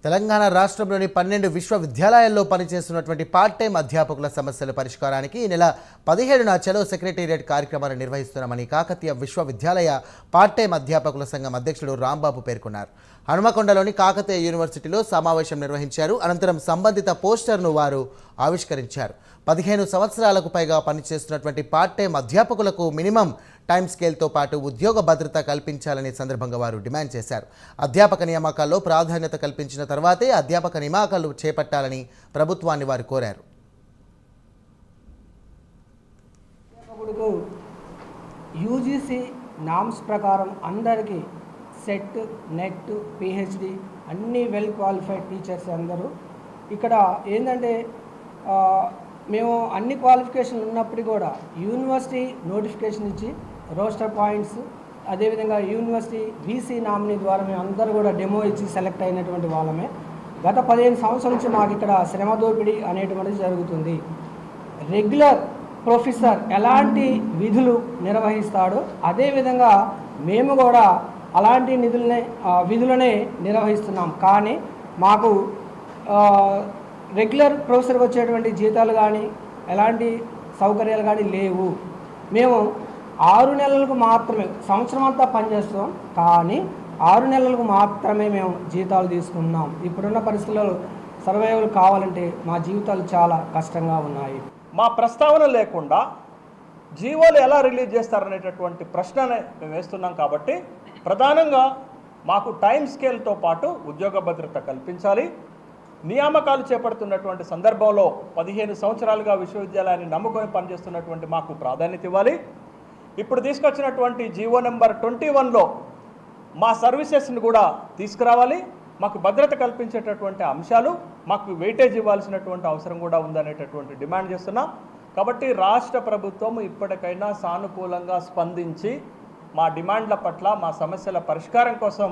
తెలంగాణ రాష్ట్రంలోని 12 విశ్వవిద్యాలయాల్లో పనిచేస్తున్నటువంటి పార్ట్ టైం అధ్యాపకుల సమస్యల పరిష్కారానికి ఈ నెల 17న చలో సెక్రటేరియట్ కార్యక్రమాన్ని నిర్వహిస్తున్నామని కాకతీయ విశ్వవిద్యాలయ పార్ట్ టైం అధ్యాపకుల సంఘం అధ్యక్షుడు రాంబాబు పేర్కొన్నారు. హనుమకొండలోని కాకతీయ యూనివర్సిటీలో సమావేశం నిర్వహించారు. అనంతరం సంబంధిత పోస్టర్ను వారు ఆవిష్కరించారు. 15 సంవత్సరాలకు పైగా పనిచేస్తున్నటువంటి పార్ట్ టైం అధ్యాపకులకు మినిమం టైం స్కేల్తో పాటు ఉద్యోగ భద్రత కల్పించాలని సందర్భంగా వారు డిమాండ్ చేశారు. అధ్యాపక నియామకాల్లో ప్రాధాన్యత కల్పించిన తర్వాతే అధ్యాపక నియామకాలు చేపట్టాలని ప్రభుత్వాన్ని వారు కోరారు. యూజీసీ నామ్స్ ప్రకారం అందరికీ సెట్, నెట్, పిహెచ్డి అన్నీ వెల్ క్వాలిఫైడ్ టీచర్స్ అందరూ ఇక్కడ ఏంటంటే మేము అన్ని క్వాలిఫికేషన్లు ఉన్నప్పటికీ కూడా యూనివర్సిటీ నోటిఫికేషన్ ఇచ్చి రోస్టర్ పాయింట్స్, అదేవిధంగా యూనివర్సిటీ వీసీ నామినీ ద్వారా మేము అందరూ కూడా డెమో ఇచ్చి సెలెక్ట్ అయినటువంటి వాళ్ళమే. గత 15 సంవత్సరాల నుంచి మాకు ఇక్కడ శ్రమ దోపిడీ అనేటువంటిది జరుగుతుంది. రెగ్యులర్ ప్రొఫెసర్ ఎలాంటి విధులు నిర్వహిస్తాడో అదేవిధంగా మేము కూడా అలాంటి విధులనే నిర్వహిస్తున్నాం. కానీ మాకు రెగ్యులర్ ప్రొఫెసర్కి వచ్చేటువంటి జీతాలు కానీ ఎలాంటి సౌకర్యాలు కానీ లేవు. మేము 6 నెలలకు మాత్రమే, సంవత్సరం అంతా పనిచేస్తాం కానీ 6 నెలలకు మాత్రమే మేము జీతాలు తీసుకున్నాం. ఇప్పుడున్న పరిస్థితుల్లో సర్వైవల్ కావాలంటే మా జీవితాలు చాలా కష్టంగా ఉన్నాయి. మా ప్రస్తావన లేకుండా జీవోలు ఎలా రిలీజ్ చేస్తారనేటటువంటి ప్రశ్ననే మేము వేస్తున్నాం. కాబట్టి ప్రధానంగా మాకు టైం స్కేల్తో పాటు ఉద్యోగ భద్రత కల్పించాలి. నియామకాలు చేపడుతున్నటువంటి సందర్భంలో 15 సంవత్సరాలుగా విశ్వవిద్యాలయాన్ని నమ్ముకొని పనిచేస్తున్నటువంటి మాకు ప్రాధాన్యత ఇవ్వాలి. ఇప్పుడు తీసుకొచ్చినటువంటి జీవో నెంబర్ 21లో మా సర్వీసెస్ని కూడా తీసుకురావాలి. మాకు భద్రత కల్పించేటటువంటి అంశాలు, మాకు వెయిటేజ్ ఇవ్వాల్సినటువంటి అవసరం కూడా ఉందనేటటువంటి డిమాండ్ చేస్తున్నాం. కాబట్టి రాష్ట్ర ప్రభుత్వం ఇప్పటికైనా సానుకూలంగా స్పందించి మా డిమాండ్ల పట్ల, మా సమస్యల పరిష్కారం కోసం